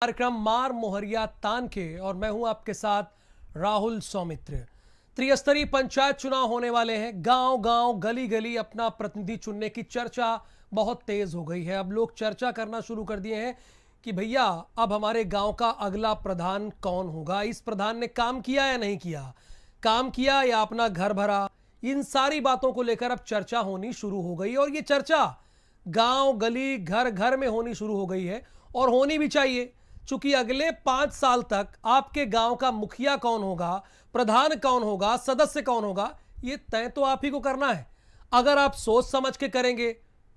कार्यक्रम मार मोहरिया तान के और मैं हूं आपके साथ राहुल सौमित्र। त्रिस्तरीय पंचायत चुनाव होने वाले हैं। गांव गांव गली गली अपना प्रतिनिधि चुनने की चर्चा बहुत तेज हो गई है। अब लोग चर्चा करना शुरू कर दिए हैं कि भैया अब हमारे गांव का अगला प्रधान कौन होगा, इस प्रधान ने काम किया या नहीं किया, काम किया या अपना घर भरा। इन सारी बातों को लेकर अब चर्चा होनी शुरू हो गई और ये चर्चा गांव गली घर घर में होनी शुरू हो गई है और होनी भी चाहिए, चूंकि अगले 5 साल तक आपके गांव का मुखिया कौन होगा, प्रधान कौन होगा, सदस्य कौन होगा, ये तय तो आप ही को करना है। अगर आप सोच समझ के करेंगे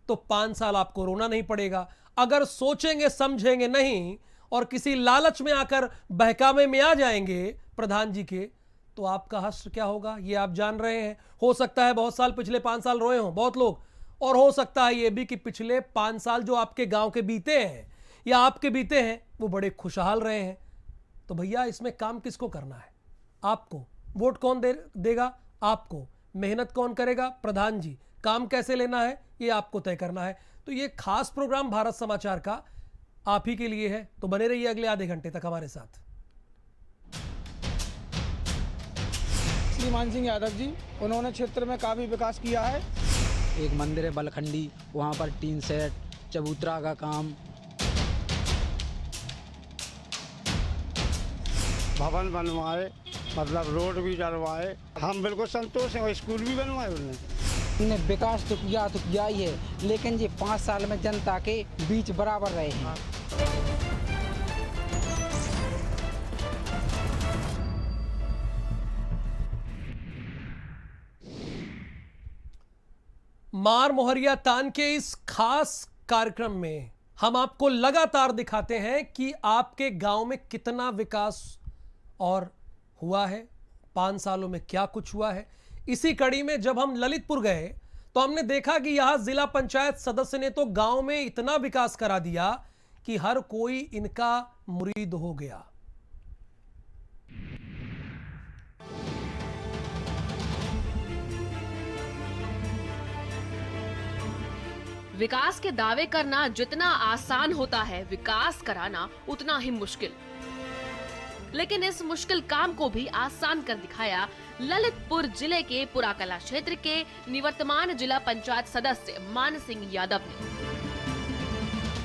तो 5 साल आपको रोना नहीं पड़ेगा। अगर सोचेंगे समझेंगे नहीं और किसी लालच में आकर बहकावे में आ जाएंगे प्रधान जी के, तो आपका हश्र क्या होगा ये आप जान रहे हैं। हो सकता है बहुत साल पिछले 5 साल रोए हों बहुत लोग, और हो सकता है ये भी कि पिछले 5 साल जो आपके गांव के बीते हैं या आपके बीते हैं वो बड़े खुशहाल रहे हैं। तो भैया इसमें काम किसको करना है? आपको। वोट कौन देगा? आपको। मेहनत कौन करेगा? प्रधान जी। काम कैसे लेना है ये आपको तय करना है। तो ये खास प्रोग्राम भारत समाचार का आप ही के लिए है, तो बने रहिए अगले आधे घंटे तक हमारे साथ। श्री मान सिंह यादव जी, उन्होंने क्षेत्र में काफी विकास किया है। एक मंदिर है बलखंडी, वहाँ पर टीन सेट, चबूतरा का काम, भवन बनवाए, मतलब रोड भी डलवाए। हम बिल्कुल संतोष हैं। स्कूल भी बनवाए उन्होंने। विकास तो किया ही है, लेकिन ये 5 साल में जनता के बीच बराबर रहे हैं। मार मोहरिया तान के इस खास कार्यक्रम में हम आपको लगातार दिखाते हैं कि आपके गांव में कितना विकास और हुआ है, 5 सालों में क्या कुछ हुआ है। इसी कड़ी में जब हम ललितपुर गए तो हमने देखा कि यहां जिला पंचायत सदस्य ने तो गांव में इतना विकास करा दिया कि हर कोई इनका मुरीद हो गया। विकास के दावे करना जितना आसान होता है, विकास कराना उतना ही मुश्किल। लेकिन इस मुश्किल काम को भी आसान कर दिखाया ललितपुर जिले के पुराकला क्षेत्र के निवर्तमान जिला पंचायत सदस्य मान सिंह यादव ने,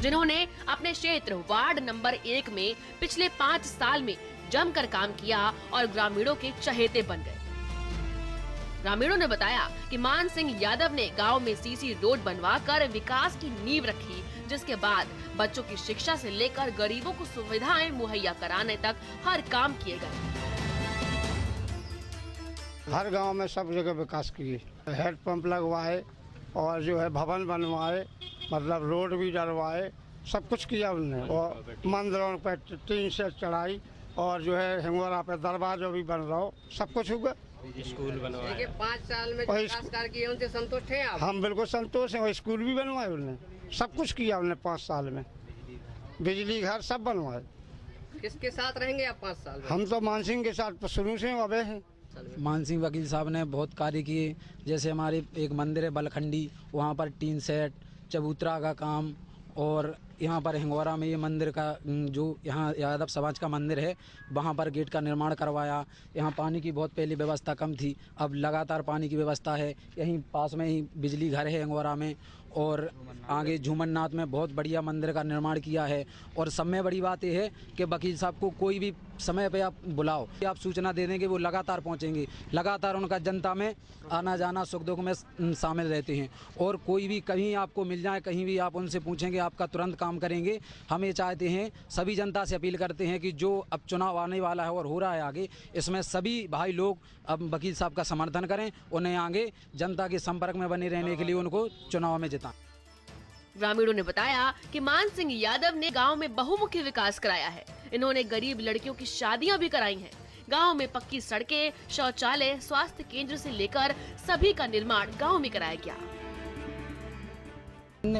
जिन्होंने अपने क्षेत्र वार्ड नंबर 1 में पिछले 5 साल में जमकर काम किया और ग्रामीणों के चहेते बन गए। ग्रामीणों ने बताया कि मान सिंह यादव ने गांव में सीसी रोड बनवाकर विकास की नींव रखी, जिसके बाद बच्चों की शिक्षा से लेकर गरीबों को सुविधाएं मुहैया कराने तक हर काम किए गए। हर गांव में सब जगह विकास किए। हेड पंप लगवाए और जो है भवन बनवाए, मतलब रोड भी डलवाए, सब कुछ किया उन्होंने। और मंदिरों पर टीन से चढ़ाई और जो है हिंगोरा पे दरवाजा भी बन रहा हो, सब कुछ हुआ। स्कूल बनवाए। 5 साल में विकास कार्य किए, उनसे संतुष्ट हैं आप? हम बिल्कुल संतोष हैं। और स्कूल भी बनवाए उन्होंने, सब कुछ किया उन्होंने 5 साल में। बिजली घर सब बनवाए। किसके साथ रहेंगे आप 5 साल में? हम तो मान सिंह के साथ शुरू से अबे हैं। मान सिंह वकील साहब ने बहुत कार्य किए, जैसे हमारे एक मंदिर है बलखंडी, वहाँ पर टीन सेट, चबूतरा का काम, और यहाँ पर हिंगोरा में ये मंदिर का जो यहाँ यादव समाज का मंदिर है, वहाँ पर गेट का निर्माण करवाया। यहाँ पानी की बहुत पहले व्यवस्था कम थी, अब लगातार पानी की व्यवस्था है। यहीं पास में ही बिजली घर है हिंगोरा में, और आगे झूमरनाथ में बहुत बढ़िया मंदिर का निर्माण किया है। और सब में बड़ी बात यह है कि वकील साहब को कोई भी समय पे आप बुलाओ, आप सूचना दे देंगे, वो लगातार पहुंचेंगे। लगातार उनका जनता में आना जाना सुख दुख में शामिल रहते हैं, और कोई भी कहीं आपको मिल जाए, कहीं भी आप उनसे पूछेंगे, आपका तुरंत काम करेंगे। हम ये चाहते हैं, सभी जनता से अपील करते हैं कि जो अब चुनाव आने वाला है और हो रहा है आगे, इसमें सभी भाई लोग अब वकील साहब का समर्थन करें, उन्हें आगे जनता के संपर्क में बने रहने के लिए उनको चुनाव में जिताएं। ग्रामीणों ने बताया कि मान सिंह यादव ने गांव में बहुमुखी विकास कराया है। इन्होंने गरीब लड़कियों की शादियां भी कराई हैं। गांव में पक्की सड़कें, शौचालय, स्वास्थ्य केंद्र से लेकर सभी का निर्माण गांव में कराया गया।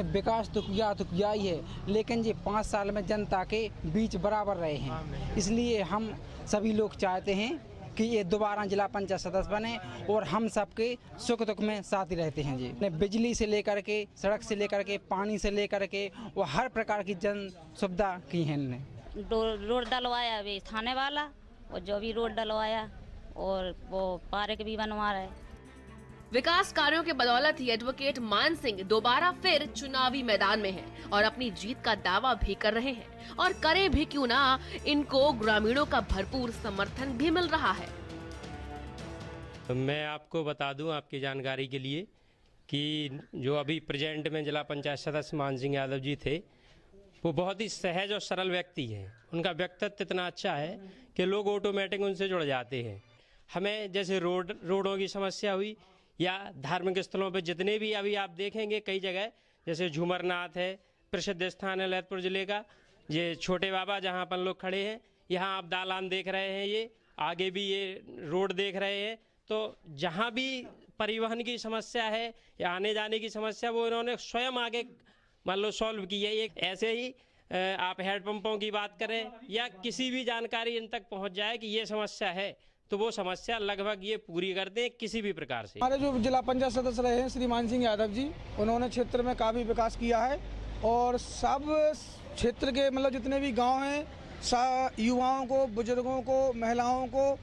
विकास तो किया ही है, लेकिन ये 5 साल में जनता के बीच बराबर रहे हैं। इसलिए हम सभी लोग चाहते हैं कि ये दोबारा जिला पंचायत सदस्य बने और हम सबके सुख दुख में साथ ही रहते हैं जी। बिजली से लेकर के, सड़क से लेकर के, पानी से लेकर के, वो हर प्रकार की जन सुविधा की है इन्होंने। रोड डलवाया अभी थाने वाला, और जो भी रोड डलवाया और वो पार्क भी बनवा रहा है। विकास कार्यों के बदौलत ही एडवोकेट मान सिंह दोबारा फिर चुनावी मैदान में हैं और अपनी जीत का दावा भी कर रहे हैं, और करें भी क्यों ना, इनको ग्रामीणों का भरपूर समर्थन भी मिल रहा है। मैं आपको बता दूं आपकी जानकारी के लिए कि जो अभी प्रेजेंट में जिला पंचायत सदस्य मान सिंह यादव जी थे, वो बहुत ही सहज और सरल व्यक्ति हैं। उनका व्यक्तित्व इतना अच्छा है कि लोग ऑटोमेटिक उनसे जुड़ जाते हैं। हमें जैसे रोडों की समस्या हुई या धार्मिक स्थलों पर जितने भी अभी आप देखेंगे कई जगह, जैसे झूमरनाथ है, प्रसिद्ध स्थान है ललितपुर जिले का, ये छोटे बाबा जहाँ अपन लोग खड़े हैं, यहाँ आप दालान देख रहे हैं, ये आगे भी ये रोड देख रहे हैं। तो जहाँ भी परिवहन की समस्या है या आने जाने की समस्या, वो इन्होंने स्वयं आगे मान लो सॉल्व की है। ये ऐसे ही आप हेडपंपों की बात करें या किसी भी जानकारी इन तक पहुँच जाए कि ये समस्या है, तो वो समस्या लगभग ये पूरी करते हैं किसी भी प्रकार से। हमारे जो जिला पंचायत सदस्य रहे हैं श्री मान सिंह यादव जी, उन्होंने क्षेत्र में काफ़ी विकास किया है, और सब क्षेत्र के मतलब जितने भी गांव हैं, युवाओं को, बुजुर्गों को, महिलाओं को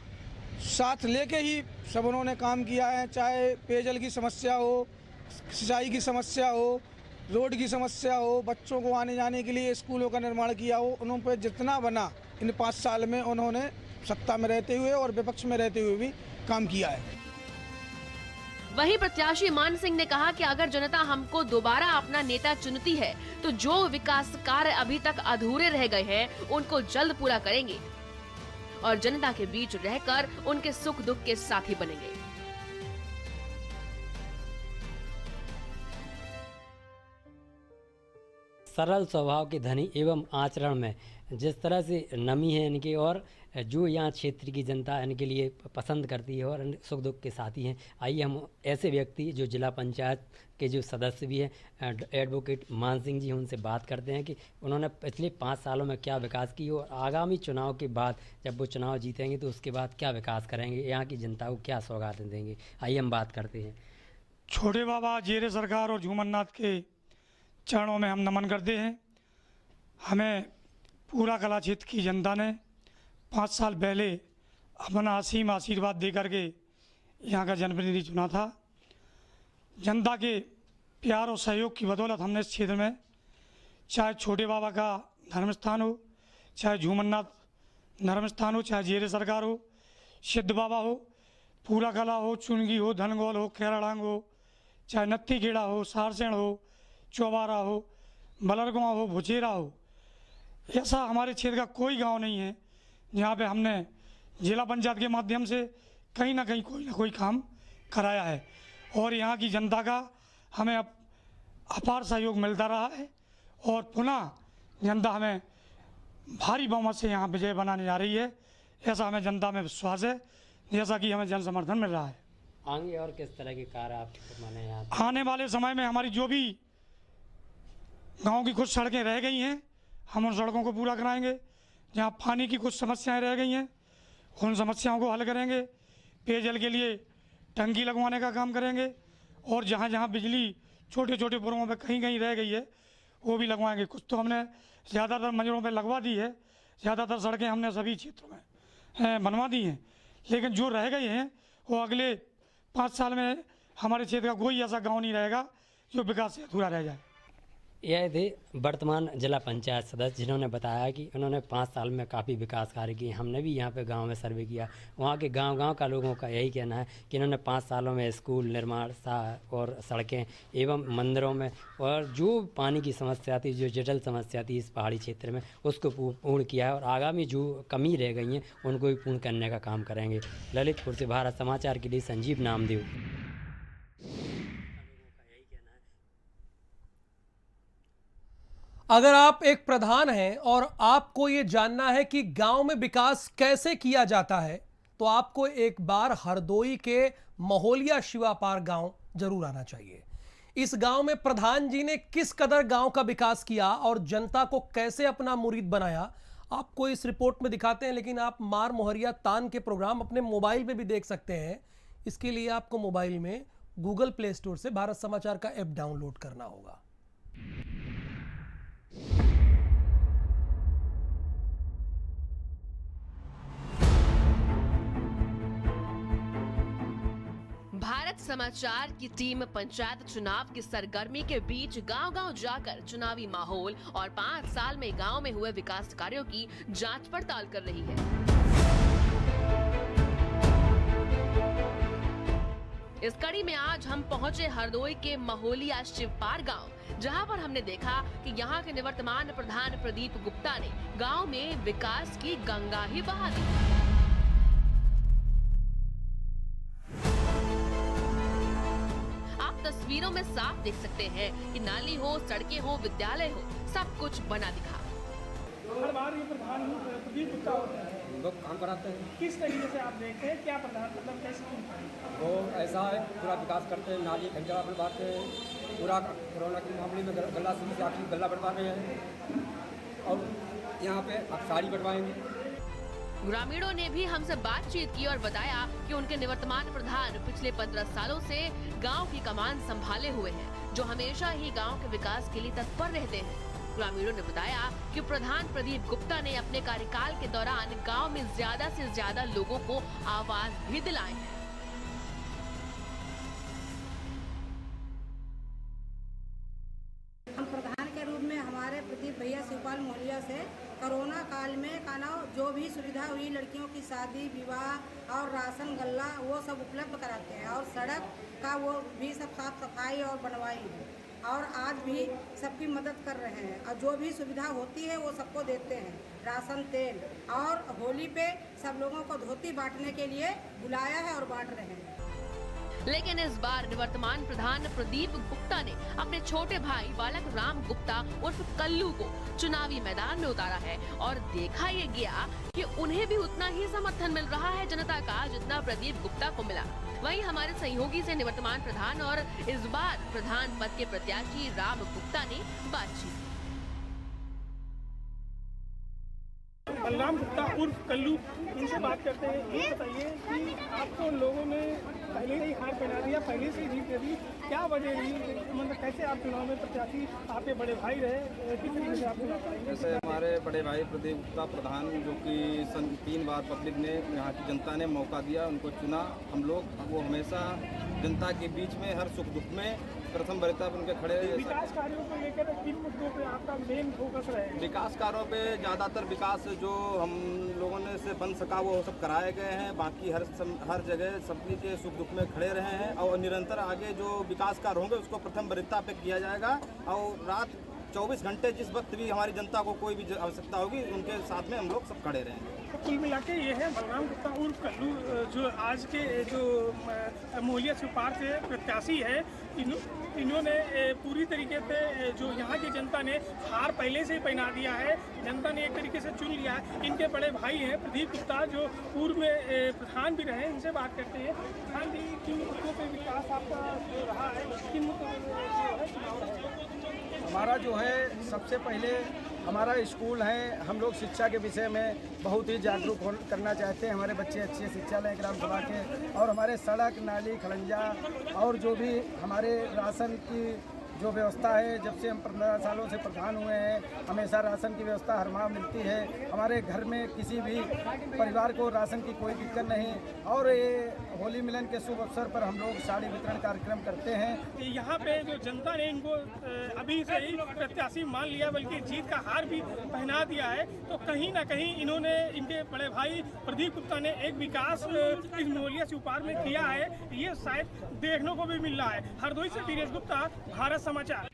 साथ लेके ही सब उन्होंने काम किया है। चाहे पेयजल की समस्या हो, सिंचाई की समस्या हो, रोड की समस्या हो, बच्चों को आने जाने के लिए स्कूलों का निर्माण किया हो, उन्होंने पे जितना बना इन 5 साल में उन्होंने सत्ता में रहते हुए और विपक्ष में रहते हुए भी काम किया है। वहीं प्रत्याशी मान सिंह ने कहा कि अगर जनता हमको दोबारा अपना नेता चुनती है तो जो विकास कार्य अभी तक अधूरे रह गए हैं उनको जल्द पूरा करेंगे और जनता के बीच रहकर उनके सुख दुख के साथी बनेंगे। सरल स्वभाव के धनी एवं आचरण में जिस तरह से नमी है इनके, और जो यहाँ क्षेत्र की जनता इनके लिए पसंद करती है और सुख दुख के साथी हैं। आइए हम ऐसे व्यक्ति जो जिला पंचायत के जो सदस्य भी हैं एडवोकेट मान सिंह जी, उनसे बात करते हैं कि उन्होंने पिछले 5 सालों में क्या विकास की और आगामी चुनाव के बाद जब वो चुनाव जीतेंगे तो उसके बाद क्या विकास करेंगे, यहाँ की जनता को क्या सौगातें देंगे। आइए हम बात करते हैं। छोटे बाबा जेरे सरकार और झूमरनाथ के चरणों में हम नमन करते हैं। हमें पूरा कला क्षेत्र की जनता ने 5 साल पहले अपना असीम आशीर्वाद दे करके यहाँ का जनप्रतिनिधि चुना था। जनता के प्यार और सहयोग की बदौलत हमने इस क्षेत्र में, चाहे छोटे बाबा का धर्म स्थान हो, चाहे झूमरनाथ धर्म स्थान हो, चाहे जेरे सरकार हो, सिद्ध बाबा हो, पूरा कला हो, चुनगी हो, धनगौल हो, खैराडांग हो, चाहे नत्थी खेड़ा हो, सारसेण हो, चौबारा हो, बलरगांव हो, भुचेरा हो, ऐसा हमारे क्षेत्र का कोई गांव नहीं है जहाँ पे हमने जिला पंचायत के माध्यम से कहीं ना कोई काम कराया है। और यहाँ की जनता का हमें अपार सहयोग मिलता रहा है और पुनः जनता हमें भारी बहुमत से यहाँ विजय बनाने जा रही है, ऐसा हमें जनता में विश्वास है, जैसा कि हमें जन समर्थन मिल रहा है। आगे और किस तरह के कार्य आप माने यहाँ आने वाले समय में हमारी जो भी गांव की कुछ सड़कें रह गई हैं, हम उन सड़कों को पूरा कराएंगे। जहाँ पानी की कुछ समस्याएं रह गई हैं, उन समस्याओं को हल करेंगे। पेयजल के लिए टंकी लगवाने का काम करेंगे, और जहाँ जहाँ बिजली छोटे छोटे पुरों पे कहीं रह गई है वो भी लगवाएंगे। कुछ तो हमने ज़्यादातर मंजरों पे लगवा दी है, ज़्यादातर सड़कें हमने सभी क्षेत्रों में बनवा दी हैं, लेकिन जो रह गई हैं वो अगले 5 साल में हमारे क्षेत्र का कोई ऐसा गाँव नहीं रहेगा जो विकास से अधूरा रह जाए। यह थे वर्तमान जिला पंचायत सदस्य जिन्होंने बताया कि उन्होंने 5 साल में काफ़ी विकास कार्य किए। हमने भी यहाँ पे गांव में सर्वे किया, वहाँ के गांव का लोगों का यही कहना है कि इन्होंने 5 सालों में स्कूल निर्माण और सड़कें एवं मंदिरों में, और जो पानी की समस्या थी, जो जटिल समस्या थी इस पहाड़ी क्षेत्र में, उसको पूर्ण किया है और आगामी जो कमी रह गई हैं उनको भी पूर्ण करने का काम करेंगे। ललितपुर से भारत समाचार के लिए संजीव नामदेव। अगर आप एक प्रधान हैं और आपको ये जानना है कि गांव में विकास कैसे किया जाता है, तो आपको एक बार हरदोई के महोलिया शिवापार गांव जरूर आना चाहिए। इस गांव में प्रधान जी ने किस कदर गांव का विकास किया और जनता को कैसे अपना मुरीद बनाया, आपको इस रिपोर्ट में दिखाते हैं। लेकिन आप मार मोहरिया तान के प्रोग्राम अपने मोबाइल में भी देख सकते हैं। इसके लिए आपको मोबाइल में गूगल प्ले स्टोर से भारत समाचार का ऐप डाउनलोड करना होगा। समाचार की टीम पंचायत चुनाव की सरगर्मी के बीच गांव-गांव जाकर चुनावी माहौल और 5 साल में गांव में हुए विकास कार्यों की जांच पड़ताल कर रही है। इस कड़ी में आज हम पहुंचे हरदोई के महोलिया शिवपार गांव, जहां पर हमने देखा कि यहां के निवर्तमान प्रधान प्रदीप गुप्ता ने गांव में विकास की गंगा ही बहा दी। आप तस्वीरों में साफ देख सकते हैं कि नाली हो, सड़कें हो, विद्यालय हो, सब कुछ बना दिखा। हर बार ये प्रधान प्रदीप गुप्ता होते हैं, लोग काम कराते हैं। किस तरीके से आप देखते हैं, क्या प्रधान मतलब कैसे? वो ऐसा है, पूरा विकास करते हैं, नाली खंजा बनवाते हैं, पूरा कोरोना के मामले में गला शुरू से आखिर गला बनवा रहे हैं और यहाँ पे अब साड़ी बनवाएंगे। ग्रामीणों ने भी हमसे बातचीत की और बताया कि उनके निवर्तमान प्रधान पिछले 15 सालों से गांव की कमान संभाले हुए हैं, जो हमेशा ही गांव के विकास के लिए तत्पर रहते हैं। ग्रामीणों ने बताया कि प्रधान प्रदीप गुप्ता ने अपने कार्यकाल के दौरान गांव में ज्यादा से ज्यादा लोगों को आवास भी दिलाए हैं। हम प्रधान के रूप में हमारे प्रदीप भैया शिवपाल मोहलिया से कोरोना काल में जो भी सुविधा हुई, लड़कियों की शादी विवाह और राशन गल्ला वो सब उपलब्ध कराते हैं और सड़क का वो भी सब साफ सफाई और बनवाई है और आज भी सबकी मदद कर रहे हैं और जो भी सुविधा होती है वो सबको देते हैं, राशन तेल। और होली पे सब लोगों को धोती बांटने के लिए बुलाया है और बांट रहे हैं। लेकिन इस बार निवर्तमान प्रधान प्रदीप गुप्ता ने अपने छोटे भाई बालक राम गुप्ता उर्फ कल्लू को चुनावी मैदान में उतारा है और देखा ये गया कि उन्हें भी उतना ही समर्थन मिल रहा है जनता का जितना प्रदीप गुप्ता को मिला। वहीं हमारे सहयोगी से निवर्तमान प्रधान और इस बार प्रधान पद के प्रत्याशी राम गुप्ता ने बातचीत। बलराम गुप्ता उर्फ कल्लू, इनसे बात करते हैं। ये बताइए कि आपको लोगों ने पहले से ही हार पहना दिया, पहले से ही जीत दे दी, क्या वजह रही? मतलब कैसे आप चुनाव में प्रत्याशी, आपके बड़े भाई रहे, किस तरीके से आपको? जैसे हमारे बड़े भाई प्रदीप गुप्ता प्रधान, जो कि 3 बार पब्लिक ने, यहाँ की जनता ने मौका दिया, उनको चुना। हम लोग वो हमेशा जनता के बीच में हर सुख दुख में प्रथम वरीयता पर उनके खड़े रहे। विकास कार्यों को लेकर किन मुद्दों पे आपका मेन फोकस रहे? विकास कार्यों पे ज़्यादातर विकास जो हम लोगों ने से बन सका वो सब कराए गए हैं। बाकी हर जगह सभी के सुख दुख में खड़े रहे हैं और निरंतर आगे जो विकास कार्य होंगे उसको प्रथम वरीयता पे किया जाएगा। और रात 24 घंटे जिस वक्त भी हमारी जनता को कोई भी आवश्यकता होगी उनके साथ में हम लोग सब खड़े रहेंगे। तो कुल मिला के ये है बलराम गुप्ता उर्फ कल्लू, जो आज के जो मोहलिया शिवपार से प्रत्याशी है, इन्होंने पूरी तरीके से जो यहाँ की जनता ने हार पहले से ही पहना दिया है, जनता ने एक तरीके से चुन लिया है। इनके बड़े भाई हैं प्रदीप गुप्ता, जो पूर्व में प्रधान भी रहे, इनसे बात करते हैं। प्रधान जी, किन मुद्दों पर विकास आपका रहा है, किन मुद्दों पर? हमारा जो है सबसे पहले हमारा स्कूल है, हम लोग शिक्षा के विषय में बहुत ही जागरूक करना चाहते हैं। हमारे बच्चे अच्छी शिक्षा लें ग्राम सभा के, और हमारे सड़क नाली खलंजा और जो भी हमारे राशन की जो व्यवस्था है, जब से हम 15 सालों से प्रधान हुए हैं हमेशा राशन की व्यवस्था हर माह मिलती है। हमारे घर में किसी भी परिवार को राशन की कोई दिक्कत नहीं। और ये होली मिलन के शुभ अवसर पर हम लोग साड़ी वितरण कार्यक्रम करते हैं। यहाँ पे जो जनता ने इनको अभी से ही प्रत्याशी मान लिया, बल्कि जीत का हार भी पहना दिया है। तो कहीं ना कहीं इन्होंने, इनके बड़े भाई प्रदीप गुप्ता ने एक विकास इस मोहलिया शिवपार में किया है, ये शायद देखने को भी मिल रहा है। हरदोई से वीरेश गुप्ता, भारत समाचार।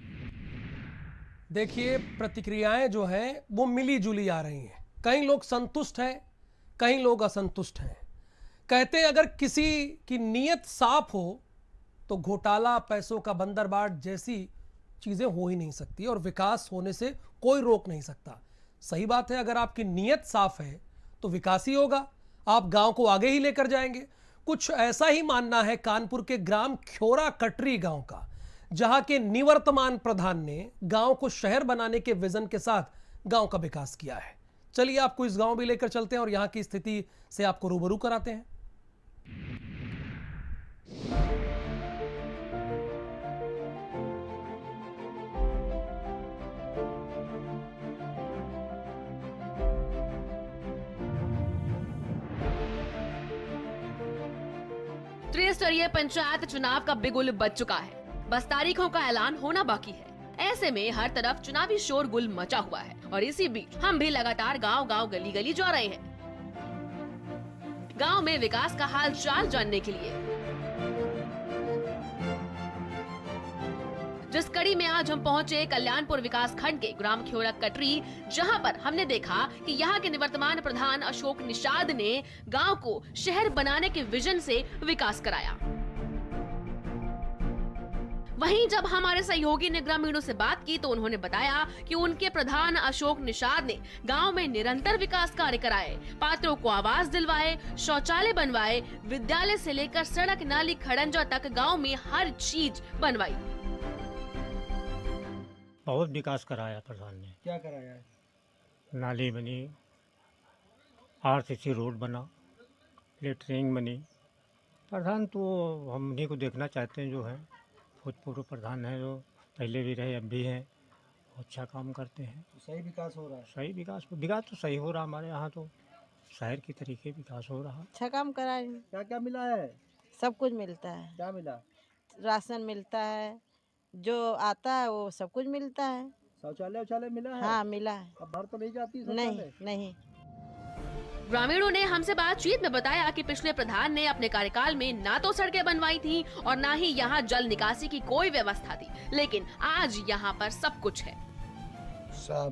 देखिए, प्रतिक्रियाएं जो हैं वो मिली जुली आ रही हैं। कई लोग संतुष्ट हैं, कई लोग असंतुष्ट हैं। कहते हैं अगर किसी की नीयत साफ हो तो घोटाला, पैसों का बंदरबाट जैसी चीजें हो ही नहीं सकती और विकास होने से कोई रोक नहीं सकता। सही बात है, अगर आपकी नीयत साफ है तो विकास ही होगा, आप गांव को आगे ही लेकर जाएंगे। कुछ ऐसा ही मानना है कानपुर के ग्राम ख्योरा कटरी गांव का, जहां के निवर्तमान प्रधान ने गांव को शहर बनाने के विजन के साथ गांव का विकास किया है। चलिए आपको इस गांव भी लेकर चलते हैं और यहां की स्थिति से आपको रूबरू कराते हैं। त्रिस्तरीय पंचायत चुनाव का बिगुल बज चुका है, बस तारीखों का ऐलान होना बाकी है। ऐसे में हर तरफ चुनावी शोरगुल मचा हुआ है और इसी बीच हम भी लगातार गांव-गांव गली-गली जा रहे हैं, गांव में विकास का हाल चाल जानने के लिए। जिस कड़ी में आज हम पहुंचे कल्याणपुर विकास खंड के ग्राम ख्योरा कटरी, जहां पर हमने देखा कि यहां के निवर्तमान प्रधान अशोक निषाद ने गांव को शहर बनाने के विजन से विकास कराया। वहीं जब हमारे सहयोगी ने ग्रामीणों से बात की तो उन्होंने बताया कि उनके प्रधान अशोक निषाद ने गांव में निरंतर विकास कार्य कराए, पात्रों को आवास दिलवाए, शौचालय बनवाए, विद्यालय से लेकर सड़क नाली खड़ंजा तक गांव में हर चीज बनवाई। बहुत विकास कराया प्रधान ने। क्या कराया है? नाली बनी, RCC रोड बना, लेटरिंग बनी। प्रधान तो हम उन्हीं को देखना चाहते हैं जो है भूतपूर्व प्रधान है, जो पहले भी रहे अब भी हैं, अच्छा काम करते हैं। सही विकास हो रहा है? सही विकास तो सही हो रहा, हमारे यहाँ तो शहर की तरीके विकास हो रहा। अच्छा काम कराए। क्या क्या मिला है? सब कुछ मिलता है। क्या मिला? राशन मिलता है, जो आता है वो सब कुछ मिलता है। शौचालय मिला है? हाँ मिला है। अब बाहर तो नहीं जाती? नहीं। ग्रामीणों ने हमसे बातचीत में बताया कि पिछले प्रधान ने अपने कार्यकाल में ना तो सड़कें बनवाई थी और ना ही यहाँ जल निकासी की कोई व्यवस्था थी, लेकिन आज यहाँ पर सब कुछ है।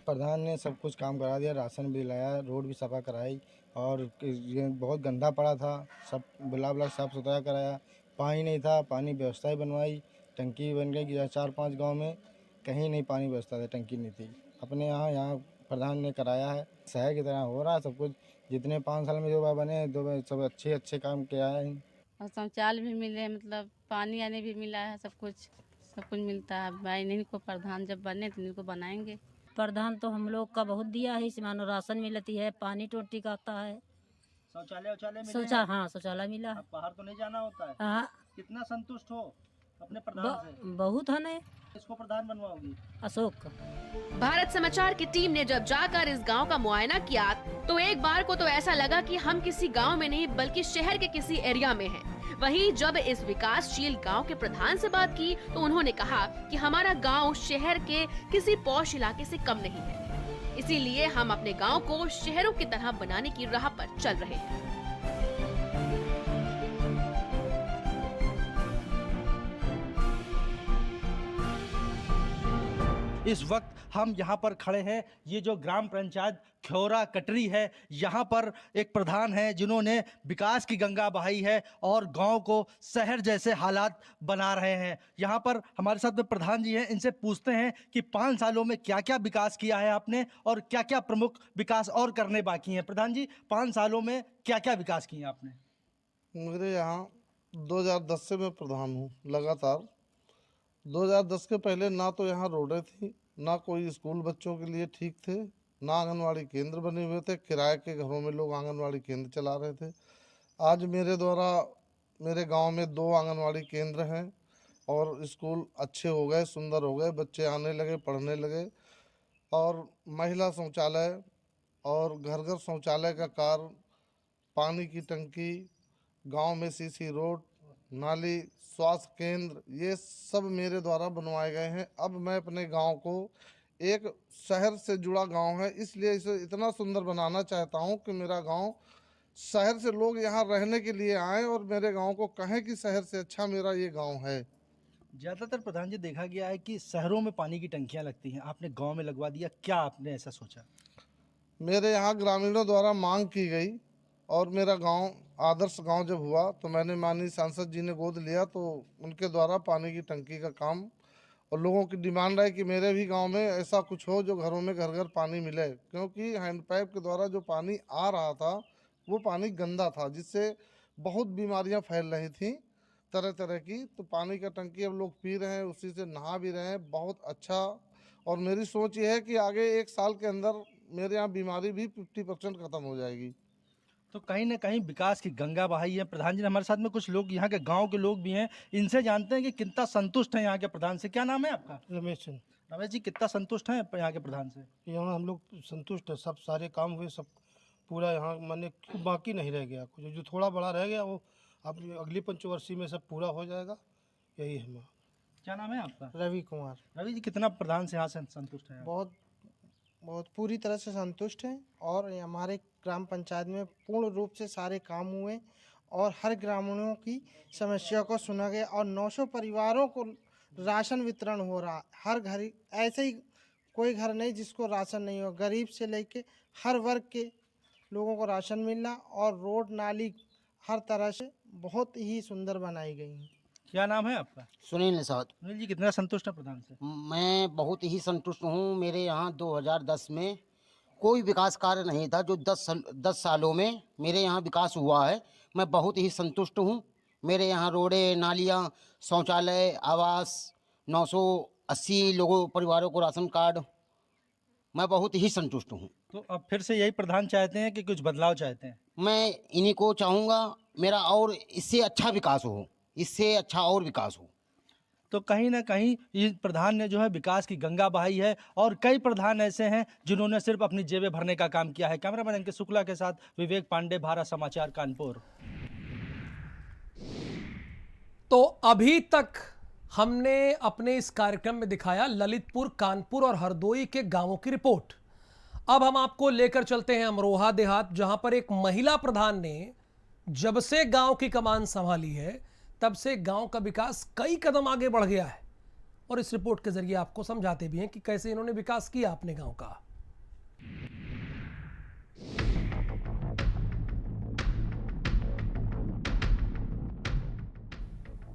प्रधान ने सब कुछ काम करा दिया, राशन भी लाया, रोड भी सफा कराई और ये बहुत गंदा पड़ा था, सब बुला साफ सुथरा कराया। पानी नहीं था, पानी व्यवस्था ही बनवाई, टंकी बन गई। 4-5 गांव में कहीं नहीं पानी व्यवस्था था, टंकी नहीं थी। अपने यहाँ प्रधान ने कराया है, शहर की तरह हो रहा है सब कुछ। जितने 5 साल में 2 बार बने 2 बार सब अच्छे काम किया है। और शौचालय भी मिले, मतलब पानी आने भी मिला है, सब कुछ मिलता है। भाई इन्हीं को प्रधान जब बने तो इन्हीं को बनाएंगे। प्रधान तो हम लोग का बहुत दिया है, इस मानो राशन मिलती है, पानी टोटी का आता है, शौचालय मिला है। बाहर तो नहीं जाना होता है? हाँ। कितना संतुष्ट हो अपने प्रधान से? बहुत है ने। इसको प्रधान बनवाओगी? अशोक। भारत समाचार की टीम ने जब जाकर इस गांव का मुआयना किया तो एक बार को तो ऐसा लगा कि हम किसी गांव में नहीं बल्कि शहर के किसी एरिया में हैं। वहीं जब इस विकासशील गांव के प्रधान से बात की तो उन्होंने कहा कि हमारा गांव शहर के किसी पॉश इलाके से कम नहीं है, इसीलिए हम अपने गांव को शहरों की तरह बनाने की राह पर चल रहे हैं। इस वक्त हम यहाँ पर खड़े हैं, ये जो ग्राम पंचायत ख्योरा कटरी है, यहाँ पर एक प्रधान है जिन्होंने विकास की गंगा बहाई है और गांव को शहर जैसे हालात बना रहे हैं। यहाँ पर हमारे साथ में प्रधान जी हैं, इनसे पूछते हैं कि 5 सालों में क्या क्या विकास किया है आपने और क्या क्या प्रमुख विकास और करने बाकी हैं। प्रधान जी, 5 सालों में क्या क्या विकास किए आपने? मेरे यहाँ 2010 से मैं प्रधान हूँ लगातार। 2010 के पहले ना तो यहाँ रोडें थी, ना कोई स्कूल बच्चों के लिए ठीक थे, ना आंगनवाड़ी केंद्र बने हुए थे। किराए के घरों में लोग आंगनवाड़ी केंद्र चला रहे थे। आज मेरे द्वारा मेरे गांव में 2 आंगनवाड़ी केंद्र हैं और स्कूल अच्छे हो गए, सुंदर हो गए, बच्चे आने लगे, पढ़ने लगे। और महिला शौचालय और घर घर शौचालय का कार्य, पानी की टंकी, गांव में सीसी रोड, नाली, स्वास्थ्य केंद्र, ये सब मेरे द्वारा बनवाए गए हैं। अब मैं अपने गांव को एक शहर से जुड़ा गांव है, इसलिए इसे इतना सुंदर बनाना चाहता हूं कि मेरा गांव शहर से लोग यहां रहने के लिए आएँ और मेरे गांव को कहें कि शहर से अच्छा मेरा ये गांव है। ज़्यादातर प्रधान जी देखा गया है कि शहरों में पानी की टंकियाँ लगती हैं, आपने गाँव में लगवा दिया, क्या आपने ऐसा सोचा? मेरे यहाँ ग्रामीणों द्वारा मांग की गई और मेरा गांव आदर्श गांव जब हुआ तो मैंने माननीय सांसद जी ने गोद लिया, तो उनके द्वारा पानी की टंकी का काम और लोगों की डिमांड है कि मेरे भी गांव में ऐसा कुछ हो जो घरों में घर घर पानी मिले, क्योंकि हैंडपाइप के द्वारा जो पानी आ रहा था वो पानी गंदा था, जिससे बहुत बीमारियां फैल रही थी तरह तरह की। तो पानी का टंकी अब लोग पी रहे हैं, उसी से नहा भी रहे हैं, बहुत अच्छा। और मेरी सोच ये है कि आगे 1 साल के अंदर मेरे यहाँ बीमारी भी 50% ख़त्म हो जाएगी। तो कहीं ना कहीं विकास की गंगा बहाई है। प्रधान जी, हमारे साथ में कुछ लोग यहाँ के गांव के लोग भी हैं, इनसे जानते हैं कि कितना संतुष्ट हैं यहाँ के प्रधान से। क्या नाम है आपका? रमेश चंद। रमेश जी, कितना संतुष्ट हैं यहाँ के प्रधान से? यहाँ हम लोग संतुष्ट है, सब सारे काम हुए, सब पूरा यहाँ माने बाकी नहीं रह गया, कुछ जो थोड़ा बड़ा रह गया वो अब अगली पंचवर्षीय में सब पूरा हो जाएगा, यही है हमारा। क्या नाम है आपका? रवि कुमार। रवि जी, कितना प्रधान से यहाँ से संतुष्ट हैं? बहुत बहुत पूरी तरह से संतुष्ट हैं और हमारे ग्राम पंचायत में पूर्ण रूप से सारे काम हुए और हर ग्रामीणों की समस्या को सुना गया और 900 परिवारों को राशन वितरण हो रहा। हर घर ऐसे ही कोई घर नहीं जिसको राशन नहीं हो, गरीब से लेके हर वर्ग के लोगों को राशन मिलना और रोड नाली हर तरह से बहुत ही सुंदर बनाई गई है। क्या नाम है आपका? सुनील निषाद। सुनील जी, कितना संतुष्ट है प्रधान से? मैं बहुत ही संतुष्ट हूँ। मेरे यहाँ 2010 में कोई विकास कार्य नहीं था, जो 10 सालों में मेरे यहाँ विकास हुआ है। मैं बहुत ही संतुष्ट हूँ। मेरे यहाँ रोडें, नालियाँ, शौचालय, आवास, 980 लोगों परिवारों को राशन कार्ड, मैं बहुत ही संतुष्ट हूँ। तो अब फिर से यही प्रधान चाहते हैं कि कुछ बदलाव चाहते हैं? मैं इन्हीं को चाहूँगा, मेरा और इससे अच्छा विकास हो, इससे अच्छा और विकास हो। तो कहीं ना कहीं इस प्रधान ने जो है विकास की गंगा बहाई है और कई प्रधान ऐसे हैं जिन्होंने सिर्फ अपनी जेबें भरने का काम किया है। कैमरामैन अंकित शुक्ला के साथ विवेक पांडे, भारत समाचार, कानपुर। तो अभी तक हमने अपने इस कार्यक्रम में दिखाया ललितपुर, कानपुर और हरदोई के गांवों की रिपोर्ट। अब हम आपको लेकर चलते हैं अमरोहा देहात, जहां पर एक महिला प्रधान ने जब से गांव की कमान संभाली है तब से गांव का विकास कई कदम आगे बढ़ गया है और इस रिपोर्ट के जरिए आपको समझाते भी हैं कि कैसे इन्होंने विकास किया अपने गांव का।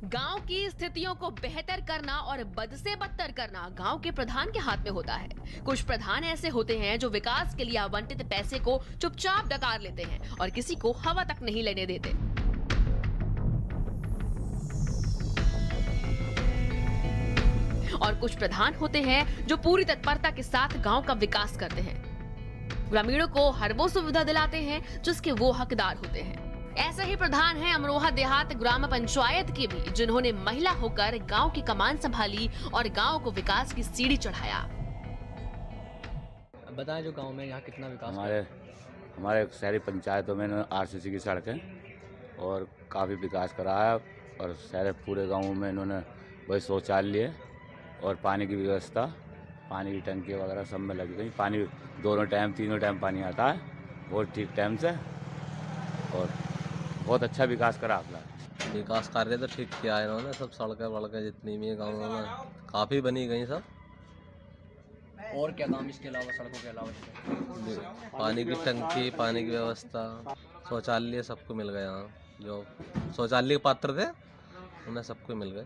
गांव की स्थितियों को बेहतर करना और बद से बदतर करना गांव के प्रधान के हाथ में होता है। कुछ प्रधान ऐसे होते हैं जो विकास के लिए आवंटित पैसे को चुपचाप डकार लेते हैं और किसी को हवा तक नहीं लेने देते। और कुछ प्रधान होते हैं जो पूरी तत्परता के साथ गांव का विकास करते हैं, ग्रामीणों को हर वो सुविधा दिलाते हैं जिसके वो हकदार होते हैं। ऐसे ही प्रधान हैं अमरोहा देहात ग्राम पंचायत के भी, जिन्होंने महिला होकर गांव की कमान संभाली और गांव को विकास की सीढ़ी चढ़ाया। बताएं जो गांव में यहाँ कितना विकास हमारे शहरी पंचायतों में आरसीसी की सड़कें और काफ़ी विकास कराया और शहर पूरे गाँव में इन्होंने वही शौचालय और पानी की व्यवस्था, पानी की टंकी वगैरह सब में लगी गई। पानी दोनों टाइम, तीनों टाइम पानी आता है बहुत ठीक टाइम से और बहुत अच्छा विकास करा अपना। विकास कार्य तो ठीक किया है इन्होंने, सब सड़कें वड़कें जितनी भी गाँव में काफ़ी बनी गई सब। और क्या काम इसके अलावा, सड़कों के अलावा? पानी की टंकी, पानी की व्यवस्था, शौचालय सबको मिल गया। यहाँ जो शौचालय के पात्र थे उन्हें सबको मिल गए।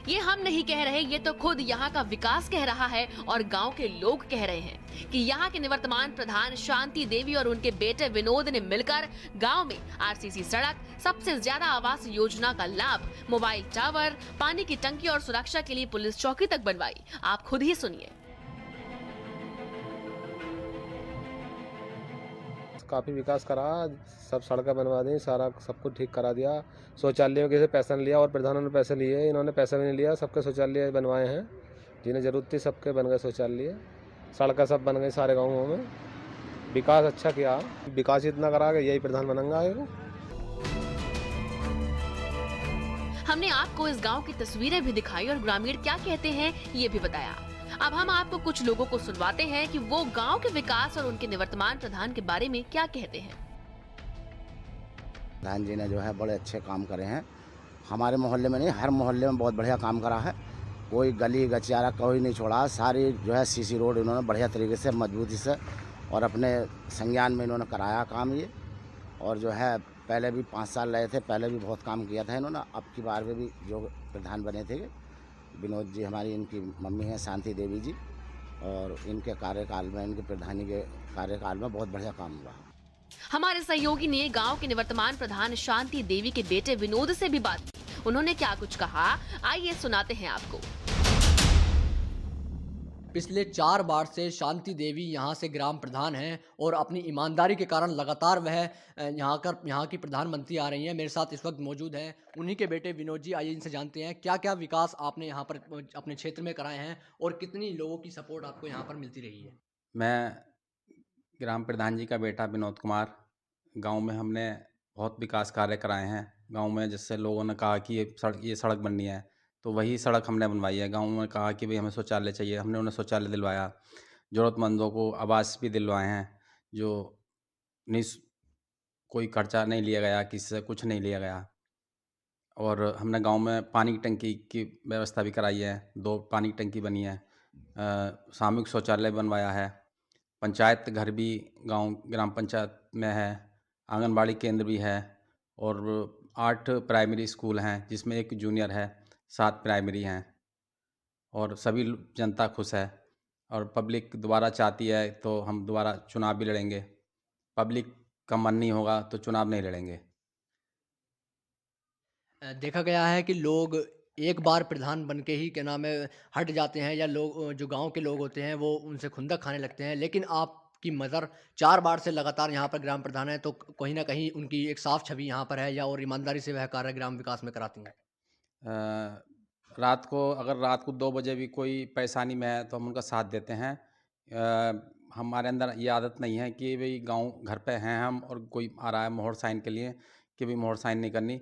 ये हम नहीं कह रहे, ये तो खुद यहाँ का विकास कह रहा है और गांव के लोग कह रहे हैं कि यहाँ के निवर्तमान प्रधान शांति देवी और उनके बेटे विनोद ने मिलकर गांव में आरसीसी सड़क, सबसे ज्यादा आवास योजना का लाभ, मोबाइल टावर, पानी की टंकी और सुरक्षा के लिए पुलिस चौकी तक बनवाई। आप खुद ही सुनिए। काफ़ी विकास करा, सब सड़कें बनवा दी, सारा सब कुछ ठीक करा दिया। शौचालयों के से पैसा नहीं लिया और प्रधानों ने पैसे लिए, इन्होंने पैसा भी नहीं लिया। सबके शौचालय बनवाए हैं, जिन्हें ज़रूरत थी सबके बन गए शौचालय। सड़कें सब बन गई सारे गाँवों में। विकास अच्छा किया, विकास इतना करा कि यही प्रधान बनेगा। हमने आपको इस गांव की तस्वीरें भी दिखाई और ग्रामीण क्या कहते हैं ये भी बताया। अब हम आपको कुछ लोगों को सुनवाते हैं कि वो गांव के विकास और उनके निवर्तमान प्रधान के बारे में क्या कहते हैं। प्रधान जी ने जो है बड़े अच्छे काम करे हैं। हमारे मोहल्ले में नहीं, हर मोहल्ले में बहुत बढ़िया काम करा है। कोई गली गचियारा कोई नहीं छोड़ा। सारी जो है सीसी रोड इन्होंने बढ़िया तरीके से, मजबूती से और अपने संज्ञान में इन्होंने कराया काम ये। और जो है पहले भी 5 साल रहे थे, पहले भी बहुत काम किया था इन्होंने। अब की बार में भी जो प्रधान बने थे विनोद जी, हमारी इनकी मम्मी हैं शांति देवी जी, और इनके कार्यकाल में, इनके प्रधानी के कार्यकाल में बहुत बढ़िया काम हुआ। हमारे सहयोगी ने गांव के निवर्तमान प्रधान शांति देवी के बेटे विनोद से भी बात की। उन्होंने क्या कुछ कहा, आइए सुनाते हैं आपको। पिछले 4 बार से शांति देवी यहाँ से ग्राम प्रधान हैं और अपनी ईमानदारी के कारण लगातार वह यहाँ की प्रधानमंत्री आ रही हैं। मेरे साथ इस वक्त मौजूद हैं उन्हीं के बेटे विनोद जी। आइए इनसे जानते हैं क्या क्या विकास आपने यहाँ पर अपने क्षेत्र में कराए हैं और कितनी लोगों की सपोर्ट आपको यहाँ पर मिलती रही है। मैं ग्राम प्रधान जी का बेटा विनोद कुमार। गांव में हमने बहुत विकास कार्य कराए हैं। गांव में जैसे लोगों ने कहा कि ये सड़क बननी है, तो वही सड़क हमने बनवाई है। गांव में कहा कि भाई हमें शौचालय चाहिए, हमने उन्हें शौचालय दिलवाया। ज़रूरतमंदों को आवास भी दिलवाए हैं, जो कोई खर्चा नहीं लिया गया, किसी से कुछ नहीं लिया गया। और हमने गांव में पानी की टंकी की व्यवस्था भी कराई है, 2 पानी की टंकी बनी है। सामूहिक शौचालय बनवाया है। पंचायत घर भी ग्राम पंचायत में है। आंगनबाड़ी केंद्र भी है और 8 प्राइमरी स्कूल हैं, जिसमें 1 जूनियर है, 7 प्राइमरी हैं। और सभी जनता खुश है और पब्लिक दोबारा चाहती है तो हम दोबारा चुनाव भी लड़ेंगे। पब्लिक का मन नहीं होगा तो चुनाव नहीं लड़ेंगे। देखा गया है कि लोग एक बार प्रधान बन के ही क्या नाम है हट जाते हैं, या लोग जो गांव के लोग होते हैं वो उनसे खुंदक खाने लगते हैं। लेकिन आपकी मदर 4 बार से लगातार यहाँ पर ग्राम प्रधान है, तो कहीं ना कहीं उनकी एक साफ छवि यहाँ पर है, या और ईमानदारी से वह कार्य ग्राम विकास में कराती हैं। अगर रात को 2 बजे भी कोई परेशानी में है तो हम उनका साथ देते हैं। हमारे अंदर ये आदत नहीं है कि भाई गांव घर पे हैं हम और कोई आ रहा है मोहर साइन के लिए कि भाई मोहर साइन नहीं करनी।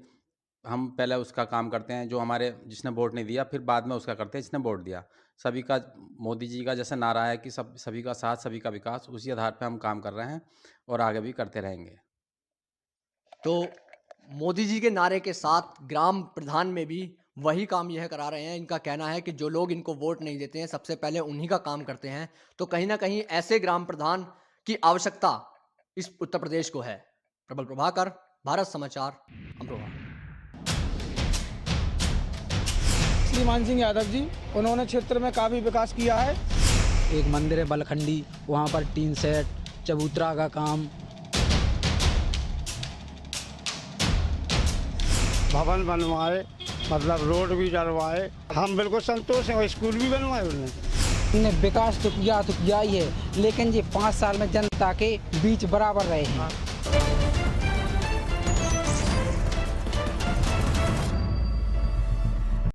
हम पहले उसका काम करते हैं जो जिसने वोट नहीं दिया, फिर बाद में उसका करते हैं जिसने वोट दिया। सभी का मोदी जी का जैसे नारा है कि सभी का साथ, सभी का विकास, उसी आधार पे हम काम कर रहे हैं और आगे भी करते रहेंगे। तो मोदी जी के नारे के साथ ग्राम प्रधान में भी वही काम यह करा रहे हैं। इनका कहना है कि जो लोग इनको वोट नहीं देते हैं सबसे पहले उन्हीं का काम करते हैं। तो कहीं ना कहीं ऐसे ग्राम प्रधान की आवश्यकता इस उत्तर प्रदेश को है। प्रबल प्रभाकर, भारत समाचार, अमरोहा। श्रीमान सिंह यादव जी, उन्होंने क्षेत्र में काफ़ी विकास किया है। एक मंदिर है बलखंडी, वहाँ पर टीन सेट, चबूतरा का काम, भवन बनवाए, मतलब रोड भी डलवाए। हम बिल्कुल संतोष हैं। स्कूल भी बनवाए उन्होंने। विकास तो किया ही है, लेकिन ये 5 साल में जनता के बीच बराबर रहे हैं।